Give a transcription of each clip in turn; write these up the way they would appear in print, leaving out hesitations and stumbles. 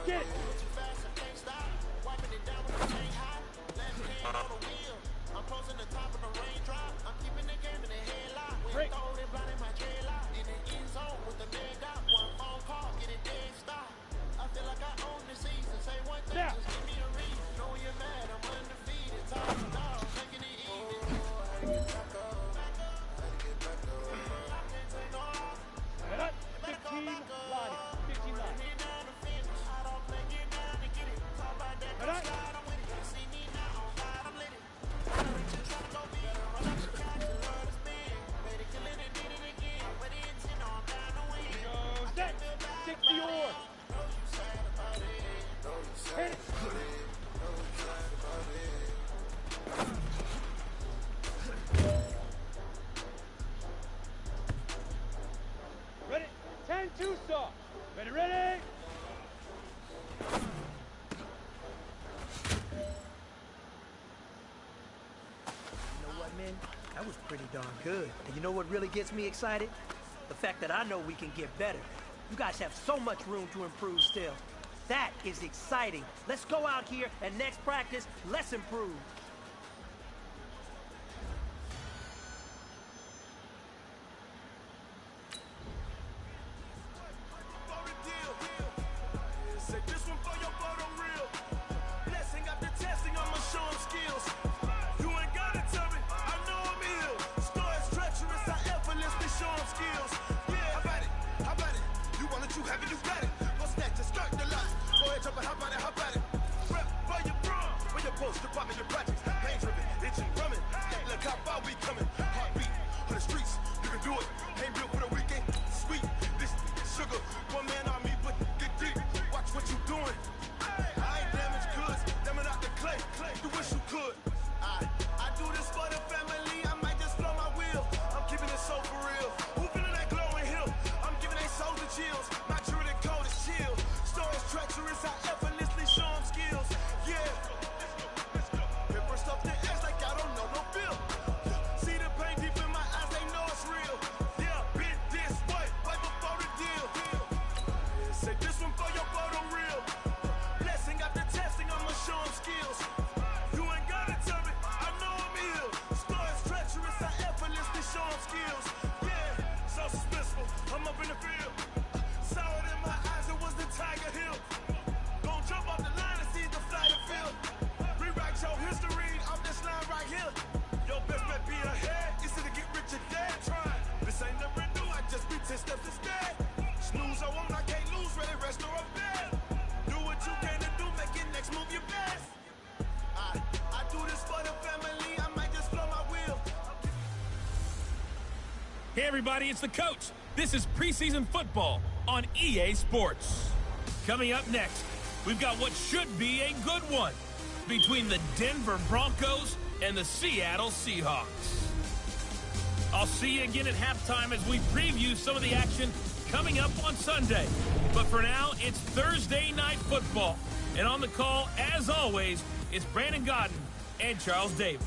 Get it. Break. Now. Head up. 15 line. 15 line. Head up. Go set. 60 or. Hit it. Ready? 10-2 stop. Ready, ready. You know what, man? That was pretty darn good. And you know what really gets me excited? The fact that I know we can get better. You guys have so much room to improve still. That is exciting. Let's go out here and next practice, let's improve. Hey everybody, it's the coach. This is preseason football on EA Sports. Coming up next, we've got what should be a good one between the Denver Broncos and the Seattle Seahawks. I'll see you again at halftime as we preview some of the action coming up on Sunday. But for now, it's Thursday Night Football. And on the call, as always, it's Brandon Gaudin and Charles Davis.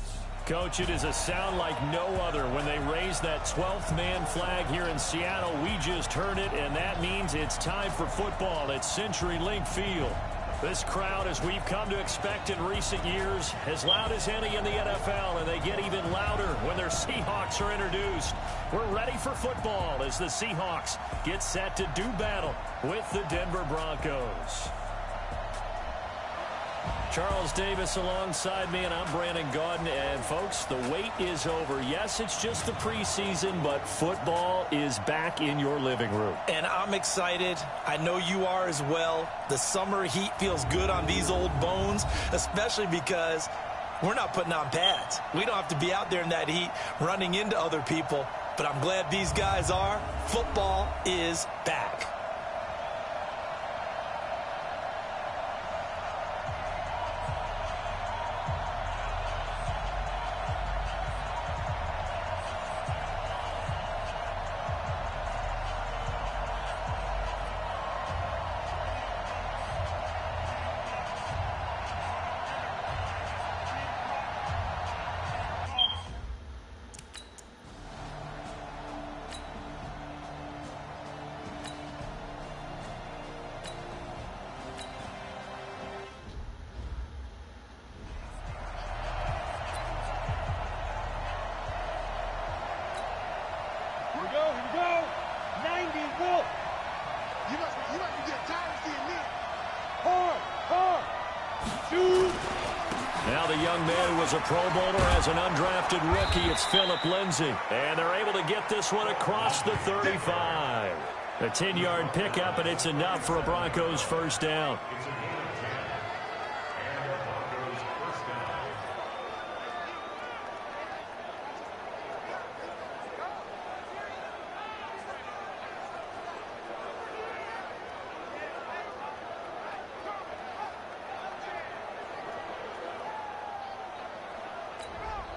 Coach, it is a sound like no other when they raise that 12th man flag here in Seattle. We just heard it, and that means it's time for football at CenturyLink Field. This crowd, as we've come to expect in recent years, as loud as any in the NFL, and they get even louder when their Seahawks are introduced. We're ready for football as the Seahawks get set to do battle with the Denver Broncos. Charles Davis alongside me, and I'm Brandon Gaudin. And, folks, the wait is over. Yes, it's just the preseason, but football is back in your living room. And I'm excited. I know you are as well. The summer heat feels good on these old bones, especially because we're not putting on pads. We don't have to be out there in that heat running into other people. But I'm glad these guys are. Football is back. You must be getting tired of seeing me. Hard. Shoot. Now the young man who was a Pro Bowler as an undrafted rookie. It's Phillip Lindsay. And they're able to get this one across the 35. A 10-yard pickup, and it's enough for a Broncos first down.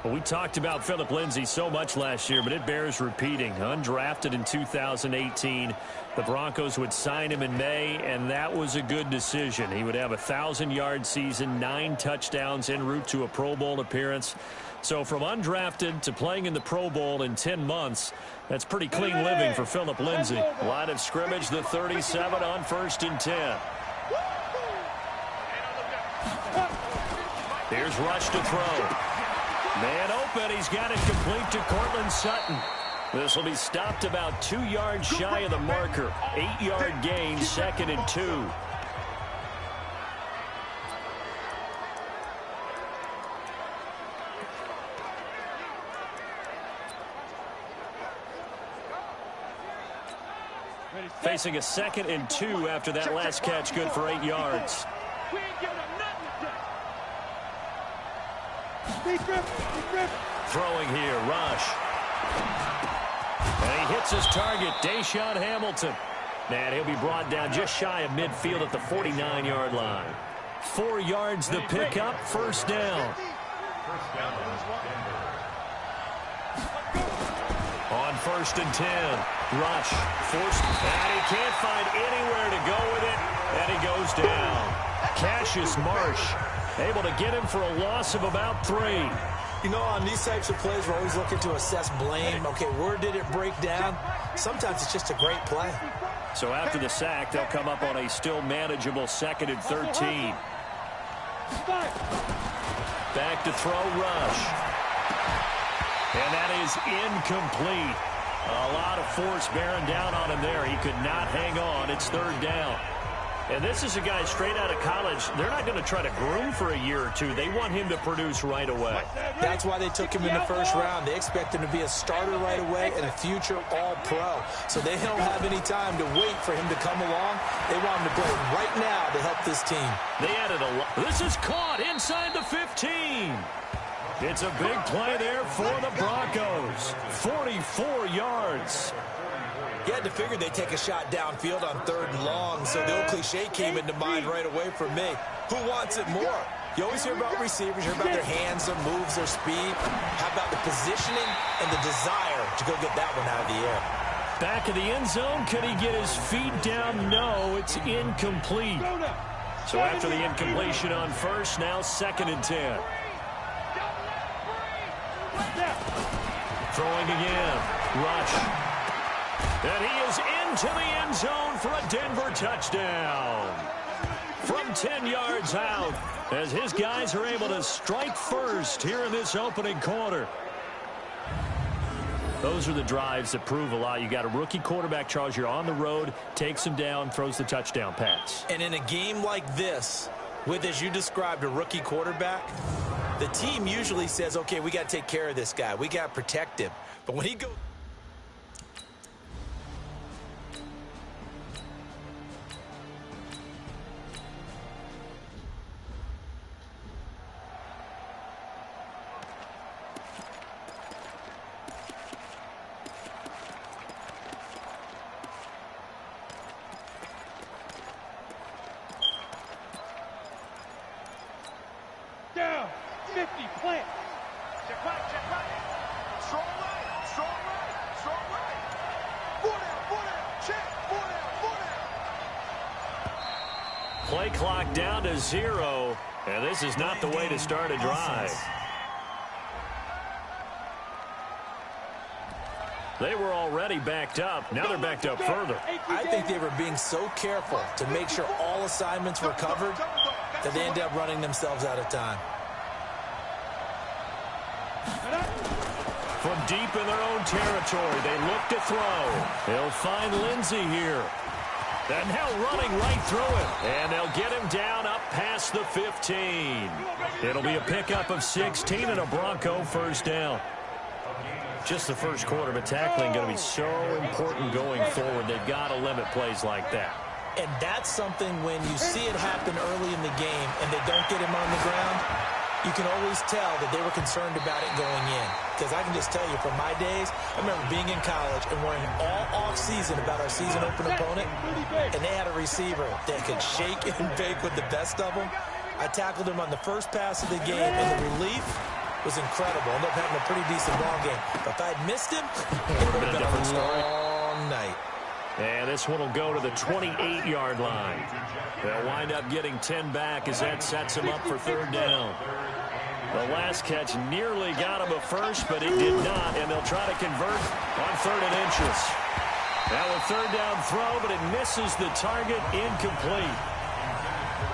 Well, we talked about Phillip Lindsay so much last year, but it bears repeating. Undrafted in 2018. The Broncos would sign him in May, and that was a good decision. He would have a 1,000-yard season, 9 touchdowns en route to a Pro Bowl appearance. So from undrafted to playing in the Pro Bowl in 10 months, that's pretty clean living for Phillip Lindsay. Line of scrimmage, the 37 on 1st and 10. Here's Rush to throw. Man open, he's got it complete to Cortland Sutton. This will be stopped about 2 yards shy of the marker. 8-yard gain, 2nd and 2. Facing a 2nd and 2 after that last catch, good for 8 yards. We ain't giving up nothing today. Throwing here, Rush. And he hits his target, Deshaun Hamilton. And he'll be brought down just shy of midfield at the 49-yard line. 4 yards the pickup, first down. On 1st and 10, Rush forced, and he can't find anywhere to go with it, and he goes down. Cassius Marsh able to get him for a loss of about 3. You know, on these types of plays, we're always looking to assess blame. Okay, where did it break down? Sometimes it's just a great play. So after the sack, they'll come up on a still manageable 2nd and 13. Back to throw, Rush. And that is incomplete. A lot of force bearing down on him there. He could not hang on. It's 3rd down. And this is a guy straight out of college. They're not going to try to groom for a year or 2. They want him to produce right away. That's why they took him in the 1st round. They expect him to be a starter right away and a future All-Pro. So they don't have any time to wait for him to come along. They want him to play right now to help this team. They added a lot. This is caught inside the 15. It's a big play there for the Broncos. 44 yards. You had to figure they'd take a shot downfield on 3rd and long, so the old cliche came into mind right away for me. Who wants it more? You always hear about receivers, you hear about their hands, their moves, their speed. How about the positioning and the desire to go get that one out of the air? Back of the end zone, could he get his feet down? No, it's incomplete. So after the incompletion on 1st, now 2nd and 10. Throwing again, Rush. And he is into the end zone for a Denver touchdown. From 10 yards out, as his guys are able to strike first here in this opening quarter. Those are the drives that prove a lot. You got a rookie quarterback, Charles. You're on the road, takes him down, throws the touchdown pass. And in a game like this, with, as you described, a rookie quarterback, the team usually says, okay, we got to take care of this guy. We got to protect him. But when he goes... Down. 50. Plant. Check right. Strong right. Strong right. 4 down. Check. 4 down. Play clock down to 0. And this is not the way to start a drive. They were already backed up. Now they're backed up further. I think they were being so careful to make sure all assignments were covered that they ended up running themselves out of time. From deep in their own territory, they look to throw. They'll find Lindsay here. And now running right through it. And they'll get him down up past the 15. It'll be a pickup of 16 and a Bronco first down. Just the first quarter, but tackling going to be so important going forward. They've got to limit plays like that. And that's something when you see it happen early in the game and they don't get him on the ground, you can always tell that they were concerned about it going in. Because I can just tell you from my days, I remember being in college and worrying all off-season about our season open opponent, and they had a receiver that could shake and bake with the best of them. I tackled him on the first pass of the game, and the relief was incredible. Ended up having a pretty decent ball game. But if I had missed him, it would have been a long night. And this one will go to the 28-yard line. They'll wind up getting 10 back as that sets them up for third down. The last catch nearly got him a first, but it did not, and they'll try to convert on 3rd and inches. Now a third down throw, but it misses the target, incomplete.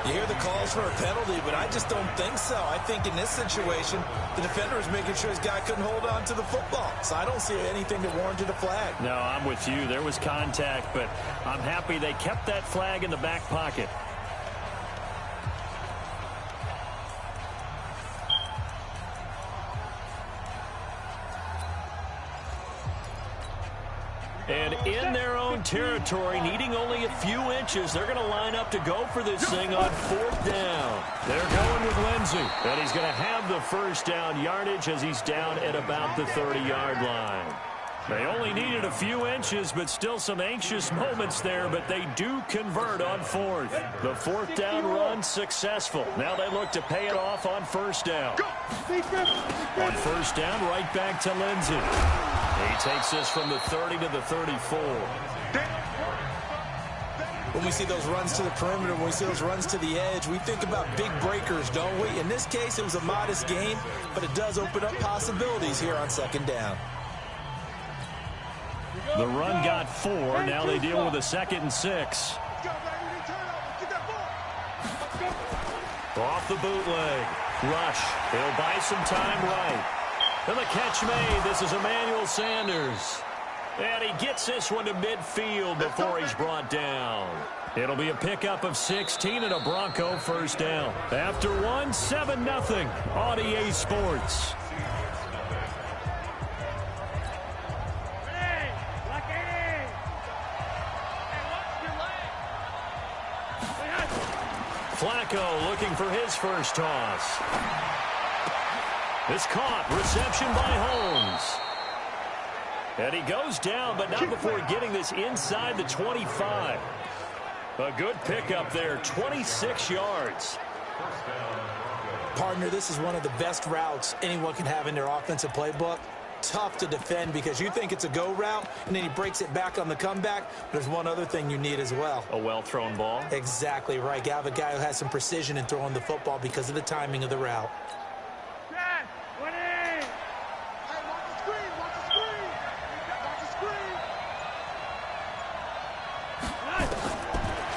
You hear the calls for a penalty, but I just don't think so. I think in this situation, the defender is making sure his guy couldn't hold on to the football. So I don't see anything that warranted a flag. No, I'm with you. There was contact, but I'm happy they kept that flag in the back pocket. And in their own territory, needing only a few inches, they're going to line up to go for this thing on 4th down. They're going with Lindsey, and he's going to have the first down yardage as he's down at about the 30-yard line. They only needed a few inches, but still some anxious moments there, but they do convert on 4th. The 4th down run successful. Now they look to pay it off on 1st down. On 1st down, right back to Lindsey. He takes this from the 30 to the 34. When we see those runs to the perimeter, when we see those runs to the edge, we think about big breakers, don't we? In this case, it was a modest gain, but it does open up possibilities here on 2nd down. The run got 4. Now they deal with a 2nd and 6. Off the bootleg. Rush. He'll buy some time right. And the catch made. This is Emmanuel Sanders. And he gets this one to midfield before he's brought down. It'll be a pickup of 16 and a Bronco first down. After one, 7-0 on EA Sports. Flacco looking for his first toss. It's caught. Reception by Holmes. And he goes down, but not before getting this inside the 25. A good pickup there, 26 yards. Partner, this is one of the best routes anyone can have in their offensive playbook. Tough to defend because you think it's a go route, and then he breaks it back on the comeback. There's one other thing you need as well. A well-thrown ball? Exactly right. You have a guy who has some precision in throwing the football because of the timing of the route.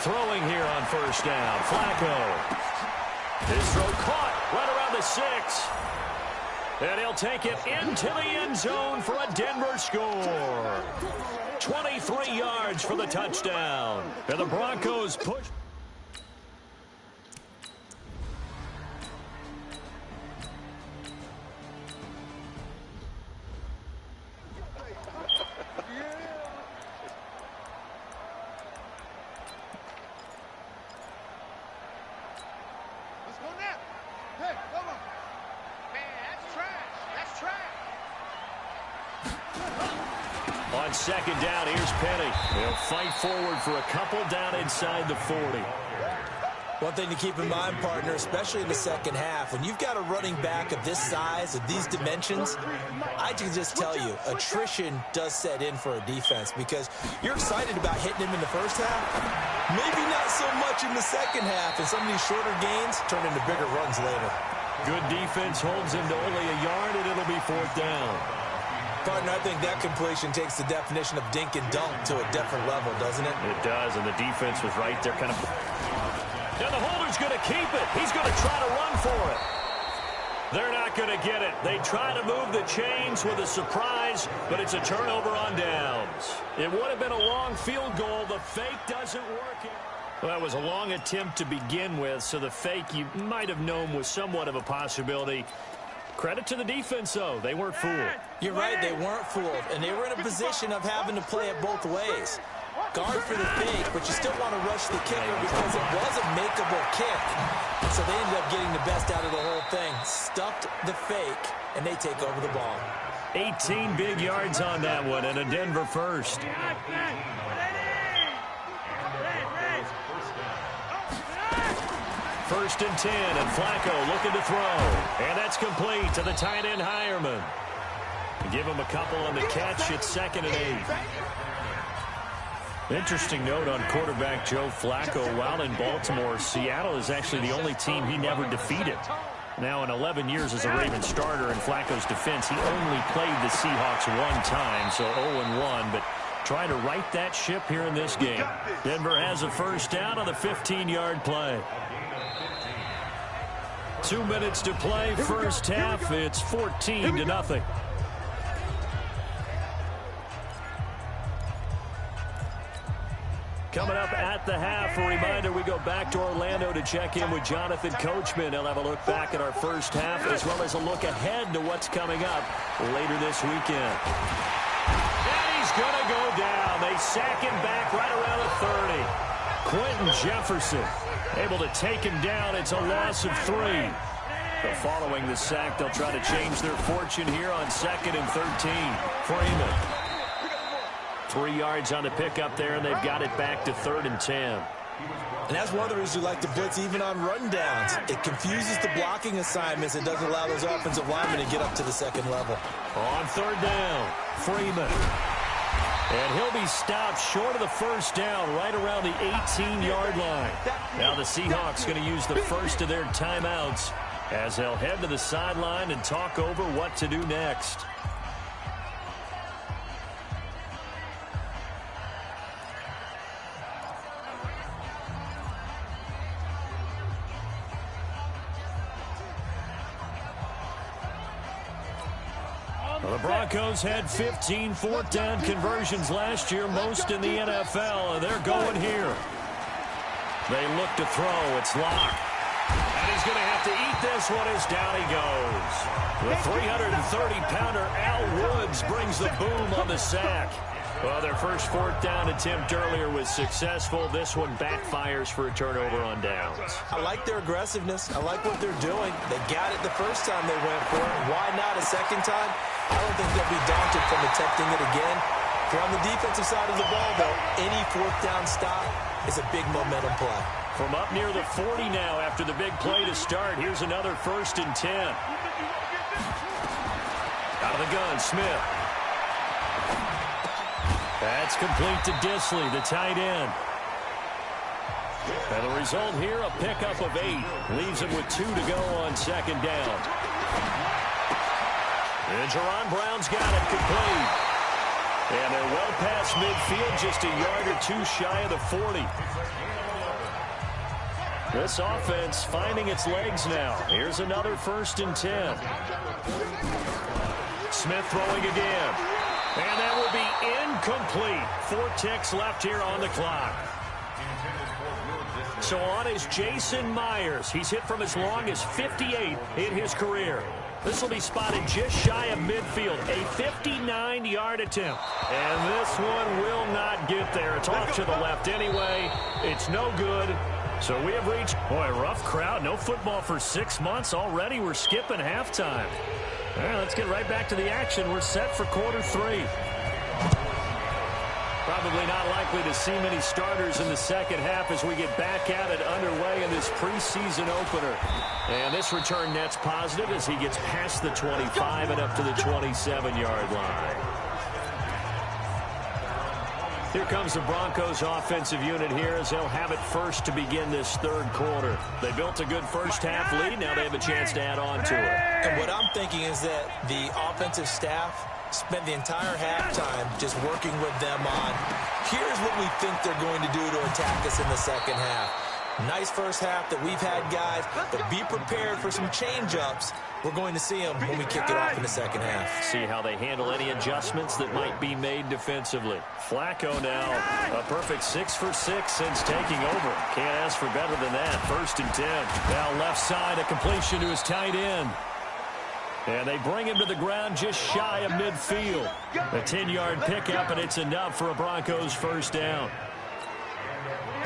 Throwing here on first down. Flacco. His throw caught right around the 6. And he'll take it into the end zone for a Denver score. 23 yards for the touchdown. And the Broncos push. On 2nd down, here's Penny. He'll fight forward for a couple down inside the 40. One thing to keep in mind, partner, especially in the second half, when you've got a running back of this size, of these dimensions, I can just tell you, attrition does set in for a defense because you're excited about hitting him in the first half. Maybe not so much in the second half, and some of these shorter gains turn into bigger runs later. Good defense holds him to only a yard, and it'll be 4th down. Partner, I think that completion takes the definition of dink and dunk to a different level, doesn't it? It does, and the defense was right there kind of... Now the holder's going to keep it. He's going to try to run for it. They're not going to get it. They try to move the chains with a surprise, but it's a turnover on downs. It would have been a long field goal. The fake doesn't work. Well, that was a long attempt to begin with, so the fake you might have known was somewhat of a possibility. Credit to the defense, though. They weren't fooled. You're right, they weren't fooled, and they were in a position of having to play it both ways. Guard for the fake, but you still want to rush the kicker because it was a makeable kick. So they ended up getting the best out of the whole thing. Stuffed the fake, and they take over the ball. 18 big yards on that one, and a Denver first. First and 10, and Flacco looking to throw. And that's complete to the tight end, Hireman. Give him a couple on the catch. It's 2nd and 8. Interesting note on quarterback Joe Flacco. While in Baltimore, Seattle is actually the only team he never defeated. Now, in 11 years as a Ravens starter in Flacco's defense, he only played the Seahawks one time, so 0-1, but trying to right that ship here in this game. Denver has a first down on the 15-yard play. 2 minutes to play, first half. It's 14-0. Coming up at the half, a reminder, we go back to Orlando to check in with Jonathan Coachman. He'll have a look back at our first half as well as a look ahead to what's coming up later this weekend. And he's going to go down. They sack him back right around the 30. Quentin Jefferson able to take him down. It's a loss of 3. But following the sack, they'll try to change their fortune here on 2nd and 13. Freeman. 3 yards on the pickup there, and they've got it back to 3rd and 10. And that's one of the reasons you like to blitz even on run downs. It confuses the blocking assignments. It doesn't allow those offensive linemen to get up to the 2nd level. On 3rd down, Freeman. And he'll be stopped short of the first down right around the 18-yard line. Now the Seahawks going to use the first of their timeouts as they'll head to the sideline and talk over what to do next. The Broncos had 15 fourth down conversions last year, most in the NFL, and they're going here. They look to throw. It's Locke. And he's going to have to eat this one as down he goes. The 330-pounder Al Woods brings the boom on the sack. Well, their first fourth down attempt earlier was successful. This one backfires for a turnover on downs. I like their aggressiveness. I like what they're doing. They got it the first time they went for it. Why not a second time? I don't think they'll be daunted from attempting it again. For on the defensive side of the ball, though, any fourth down stop is a big momentum play. From up near the 40 now after the big play to start, here's another 1st and 10. Out of the gun, Smith. That's complete to Disley, the tight end. And the result here, a pickup of 8. Leaves him with 2 to go on 2nd down. And Jerron Brown's got it complete. And they're well past midfield, just a yard or 2 shy of the 40. This offense finding its legs now. Here's another 1st and 10. Smith throwing again. And that will be incomplete. 4 ticks left here on the clock. So on is Jason Myers. He's hit from as long as 58 in his career. This will be spotted just shy of midfield. A 59-yard attempt. And this one will not get there. It's off to the left anyway. It's no good. So we have reached, boy, a rough crowd. No football for 6 months already. We're skipping halftime. All right, let's get right back to the action. We're set for quarter 3. Probably not likely to see many starters in the second half as we get back at it underway in this preseason opener. And this return net's positive as he gets past the 25 and up to the 27-yard line. Here comes the Broncos offensive unit here as they'll have it first to begin this 3rd quarter. They built a good first half lead. Now they have a chance to add on to it. And what I'm thinking is that the offensive staff spent the entire halftime just working with them on, here's what we think they're going to do to attack us in the second half. Nice first half that we've had, guys, but be prepared for some change-ups. We're going to see them when we kick it off in the second half. See how they handle any adjustments that might be made defensively. Flacco now a perfect 6 for 6 since taking over. Can't ask for better than that. 1st and 10. Now left side, a completion to his tight end. And they bring him to the ground just shy of midfield. A 10-yard pickup, and it's enough for a Broncos first down.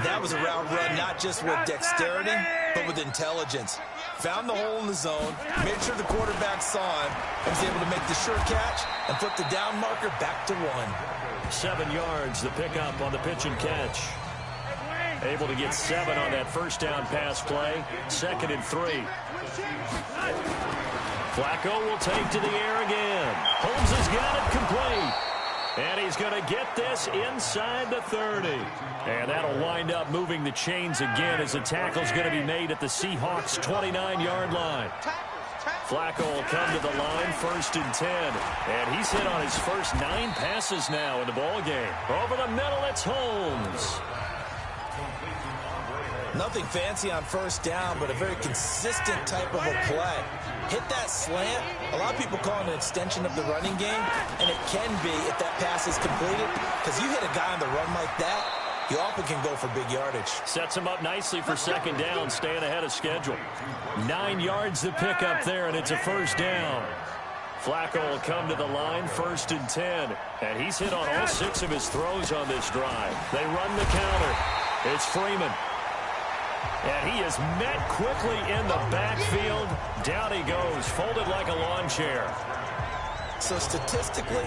That was a route run not just with dexterity, but with intelligence. Found the hole in the zone, made sure the quarterback saw him, and was able to make the sure catch and flip the down marker back to 1. 7 yards, the pickup on the pitch and catch. Able to get 7 on that first down pass play. 2nd and 3. Flacco will take to the air again. Holmes has got it complete. And he's going to get this inside the 30. And that'll wind up moving the chains again as the tackle's going to be made at the Seahawks' 29-yard line. Flacco will come to the line, 1st and 10. And he's hit on his first 9 passes now in the ballgame. Over the middle, it's Holmes. Nothing fancy on first down, but a very consistent type of a play. Hit that slant. A lot of people call it an extension of the running game, and it can be if that pass is completed, because you hit a guy on the run like that, you often can go for big yardage. Sets him up nicely for 2nd down, staying ahead of schedule. 9 yards to pick up there, and it's a first down. Flacco will come to the line, 1st and 10. And he's hit on all 6 of his throws on this drive. They run the counter. It's Freeman. And he is met quickly in the backfield. Down he goes, folded like a lawn chair. So statistically,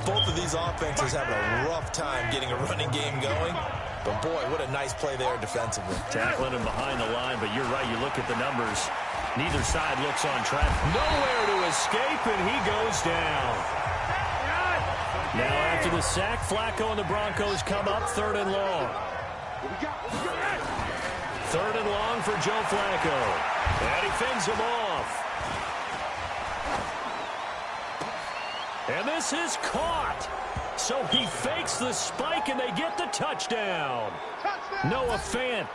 both of these offenses having a rough time getting a running game going. But boy, what a nice play there defensively. Tackling him behind the line, but you're right, you look at the numbers. Neither side looks on track. Nowhere to escape, and he goes down. Now after the sack, Flacco and the Broncos come up 3rd and long. 3rd and long for Joe Flacco. And he fends him off. And this is caught. So he fakes the spike and they get the touchdown. Noah Fant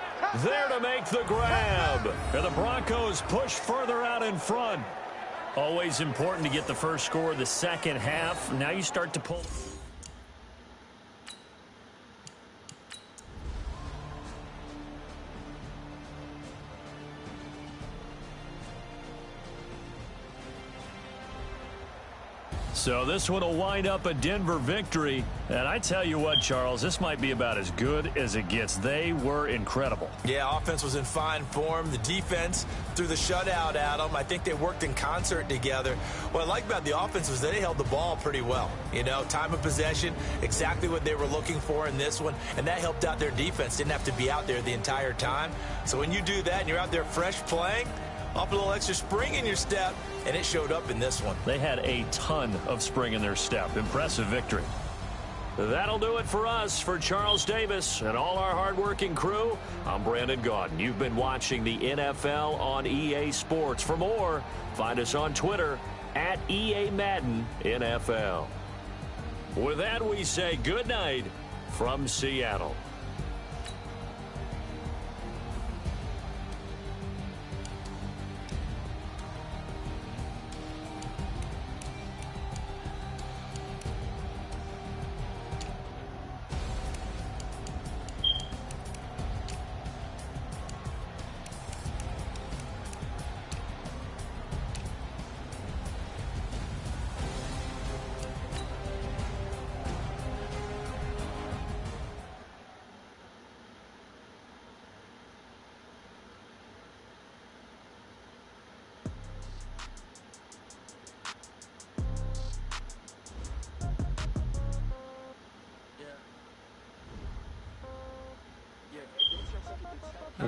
there to make the grab. And the Broncos push further out in front. Always important to get the first score of the second half. Now you start to pull. So this one will wind up a Denver victory. And I tell you what, Charles, this might be about as good as it gets. They were incredible. Yeah, offense was in fine form. The defense threw the shutout at them. I think they worked in concert together. What I like about the offense was they held the ball pretty well. You know, time of possession, exactly what they were looking for in this one. And that helped out their defense. Didn't have to be out there the entire time. So when you do that and you're out there fresh playing, off a little extra spring in your step, and it showed up in this one. They had a ton of spring in their step. Impressive victory. That'll do it for us. For Charles Davis and all our hardworking crew, I'm Brandon Gaudin. You've been watching the NFL on EA Sports. For more, find us on Twitter at EA Madden NFL. With that, we say good night from Seattle.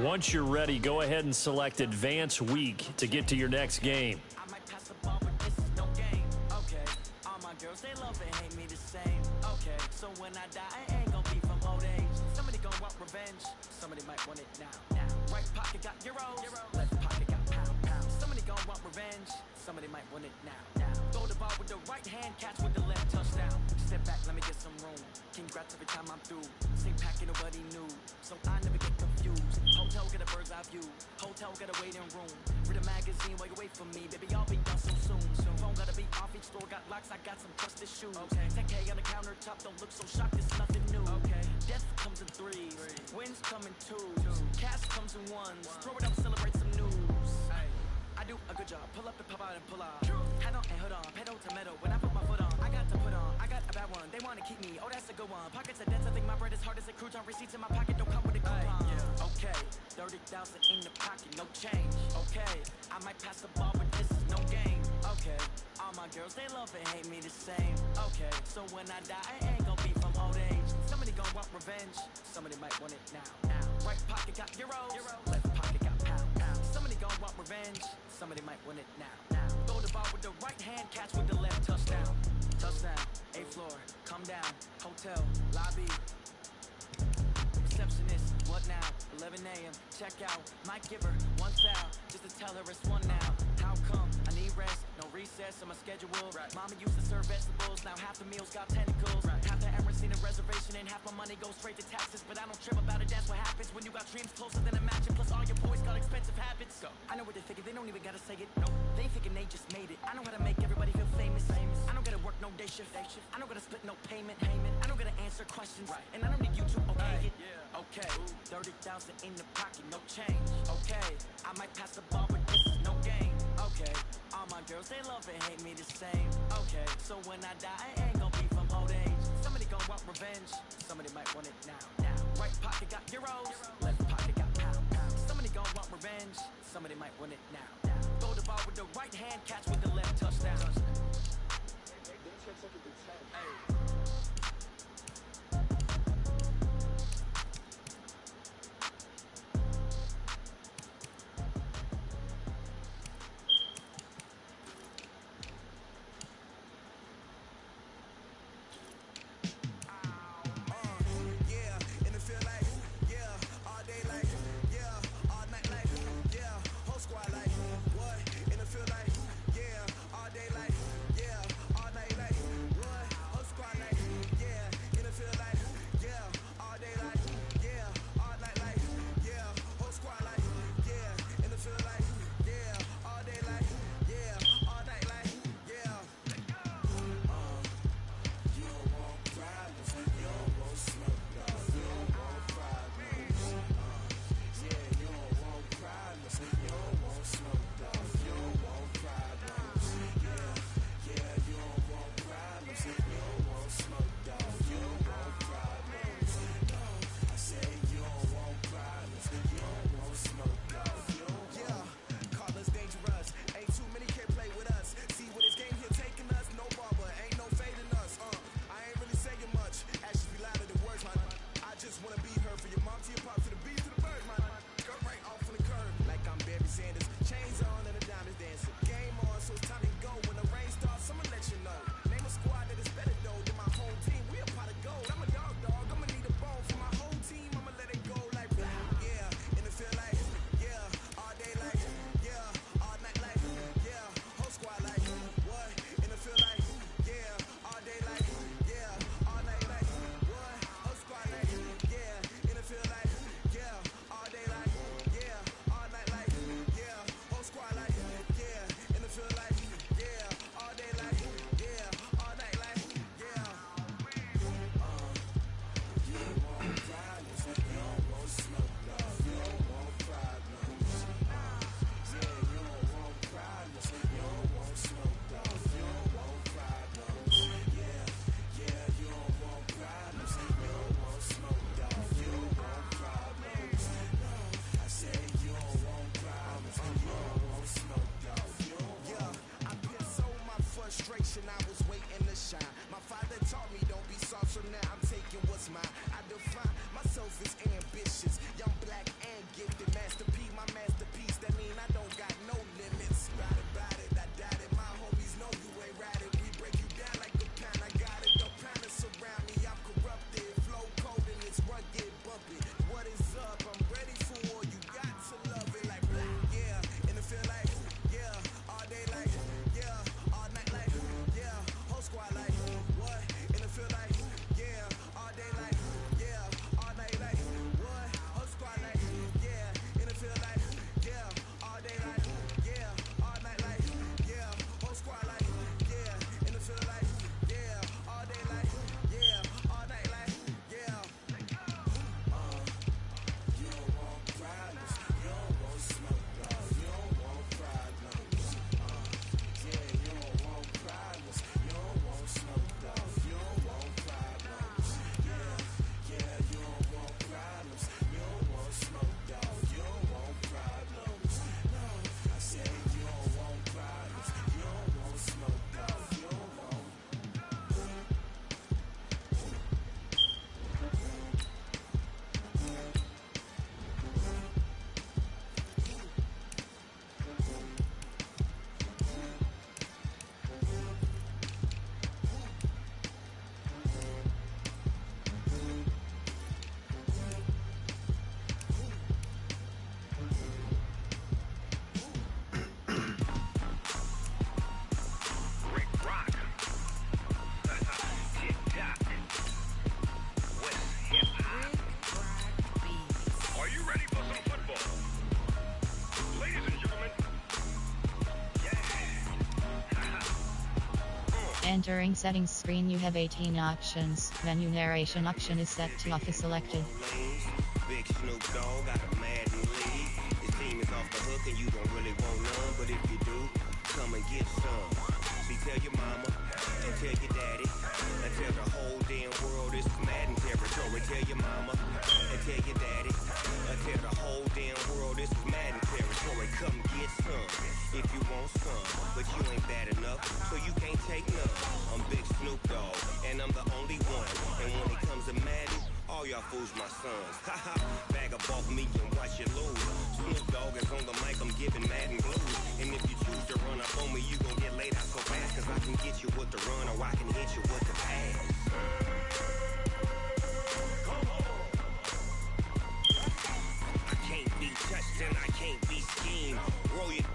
Once you're ready, go ahead and select Advance Week to get to your next game. I might pass the ball, but this is no game. Okay, all my girls, they love and hate me the same. Okay, so when I die, I ain't gonna be from old age. Somebody gonna want revenge. Somebody might want it now. Right pocket got euros. Left pocket got pound. Somebody gonna want revenge. Somebody might want it now. Throw the ball with the right hand, catch with the left, touchdown. Step back, let me get some room. Congrats every time I'm through. Same packet, nobody knew. So I never get confused. Hotel get a bird's eye view. Hotel get a waiting room. Read a magazine while you wait for me. Baby, I'll be done so soon. Phone gotta be off, each store got locks. I got some trusted shoes. Okay. 10K on the countertop, don't look so shocked, it's nothing new. Okay. Death comes in threes. Wins come in twos. Cash comes in ones. Throw it up, celebrate some news. I do a good job. Pull up and pop out and pull out. Hat on and hood on. Pedal to metal. When I put my foot on, I got to put on. I got a bad one. They want to keep me. Oh, that's a good one. Pockets are dense. I think my bread is hard as a crouton. Receipts in my pocket don't come with a coupon. Okay. 30,000 in the pocket. No change. Okay. I might pass the ball, but this is no game. Okay. All my girls, they love and hate me the same. Okay. So when I die, I ain't gonna be from old age. Somebody gonna want revenge. Somebody might want it now. Right pocket got euros. Left pocket got pounds. Somebody gonna want revenge. Somebody might win it now. Throw the ball with the right hand, catch with the left. Touchdown. Touchdown. A floor. Come down. Hotel. Lobby. Receptionist. What now? 11 a.m. Check out. Might give her one foul. Just to tell her it's one now. How come? I need rest. No recess on my schedule. Mama used to serve vegetables. Now half the meals got tentacles. Half the Emirates need a reservation and half my money goes straight to taxes. But I don't trip about it. That's what happens when you got dreams closer than a match. And plus all your boys got expensive habits. Go. I know what they're thinking. They don't even gotta say it. Nope. They thinking they just made it. I know how to make everybody feel famous. I don't gotta work no day shift. I don't gotta split no payment. I don't gotta answer questions. And I don't need you to okay it. Okay. 30,000 in the pocket, no change. Okay. I might pass the ball, but this is no game. Okay. All my girls, they love and hate me the same. Okay. So when I die, I ain't gonna be from old age. Somebody gonna want revenge. Somebody might want it now. Right pocket got euros. Left pocket got pounds. Somebody gonna want revenge. Somebody might want it now. Throw the ball with the right hand, catch with the left. Touchdown. Hey. All day like, yeah, all night like, what? Whole squad like, Entering settings screen, you have 18 options. Menu narration option is set to off is selected. Big Snoop Dogg got a Madden lead. His team is off the hook and you don't really want none, but if you do, come and get some. See, tell your mama and tell your daddy and tell the whole damn world this is Madden territory. Tell your mama and tell your daddy and tell the whole damn world this is Madden territory. Come get some if you want some, but you ain't bad enough, so you can't take none. I'm Big Snoop Dogg and I'm the only one, and when it comes to Madden, all y'all fools my sons. Haha, bag up off me and watch you lose. Snoop Dogg is on the mic, I'm giving Madden blues. And if you choose to run up on me, you gon' get laid out so fast, cause I can get you with the run or I can hit you with the pass. I can't be touched and I can't be schemed. Roll it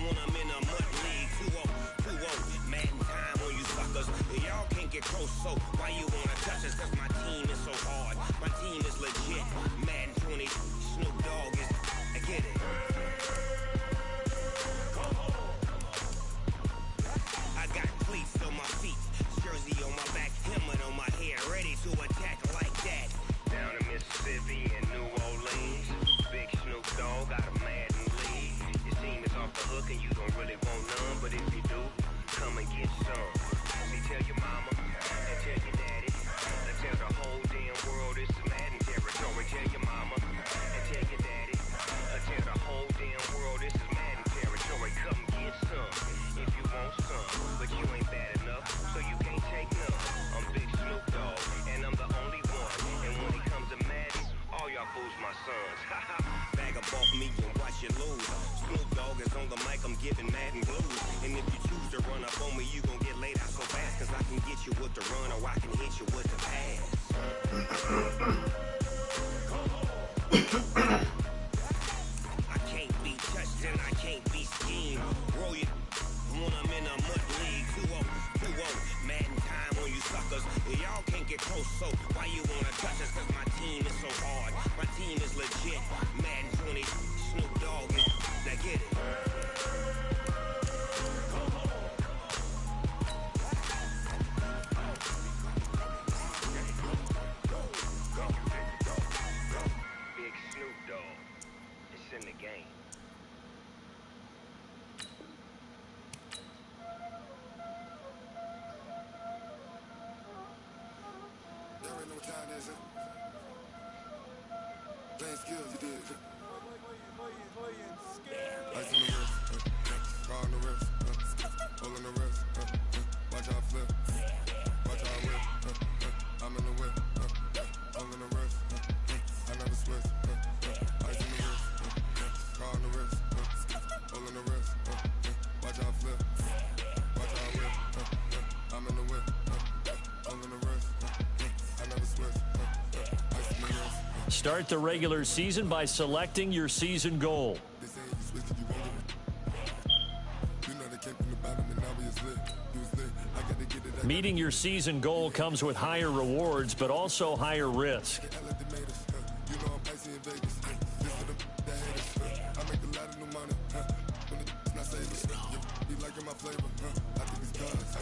when I'm in a mud league. 2-0, Madden time on you suckers. Y'all can't get close, so why you wanna touch us? Cause my team is so hard. My team is legit. Madden 20, Snoop Dogg is, I get it. I got cleats on my feet, jersey on my back, helmet on my head, ready to attack like that. Down in Mississippi and New Orleans, Big Snoop Dogg got a Madden lead. Your team is off the hook and you don't really want none, but if you do, come and get some. See, tell your mama and tell your daddy and tell the whole damn world this is Madden territory. Tell your mama and tell your daddy and tell the whole damn world this is Madden territory. Come get some if you want some, but you ain't bad enough, so you can't take none. I'm Big Snoop Dogg and I'm the only one, and when it comes to Madden, all y'all fools my sons. Haha, bag up off me and watch you lose. Snoop Dogg is on the mic, I'm giving Madden blues. And if you choose to run up on me, you gon' get laid out so fast, cause I can get you with the run or I can hit you with the pass. I can't be touched and I can't be schemed. Roll it when I'm in a mud league. 2-0, Madden time on you suckers. Y'all can't get close, so why you wanna touch us? Cause my team is so hard. My team is legit. Madden 20, Snoop Dogg is, now get it. Big Snoop Dogg, it's in the game. There ain't no time, is it? Playing skills, you did. Ice on the wrist, car on the wrist, hole in the wrist, watch out flip, watch out whip, I'm in the whip, hole in the wrist, I never switch, ice on the wrist, car on the wrist, hole in the wrist, watch out flip, watch out whip, I'm in the whip, hole in the wrist, I never switch, ice on the wrist. Start the regular season by selecting your season goal. They say you switch if you want it. You know they came from the bottom and now we is lit. You was lit. I gotta get it. Meeting your season goal comes with higher rewards, but also higher risk. You know I'm icy in Vegas. This for the haters. I make a lot of new money. When it's not saving. You be liking my flavor. I think it's cause.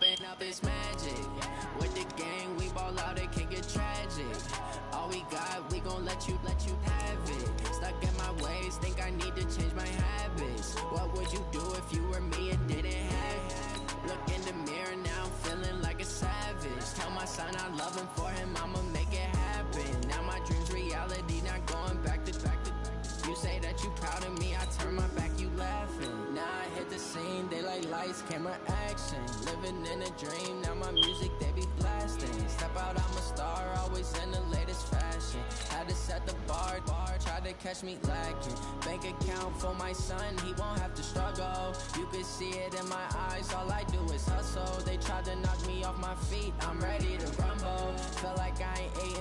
Pumping up this magic. With the gang, we ball out, it can get tragic. All we got, we gon' let you have it. Stuck in my ways, think I need to change my habits. What would you do if you were me and didn't have it? Look in the mirror now, I'm feeling like a savage. Tell my son I love him, for him I'ma make it happen. Now my dream's reality, not going back to. You say that you proud of me, I turn my back, you laughing. Now I hit the scene, they like lights, camera, action. Living in a dream, now my music, they be blasting. Step out, I'm a star, always in the latest fashion. Had to set the bar, tried to catch me lacking. Bank account for my son, he won't have to struggle. You can see it in my eyes, all I do is hustle. They tried to knock me off my feet, I'm ready to rumble. Feel like I ain't ate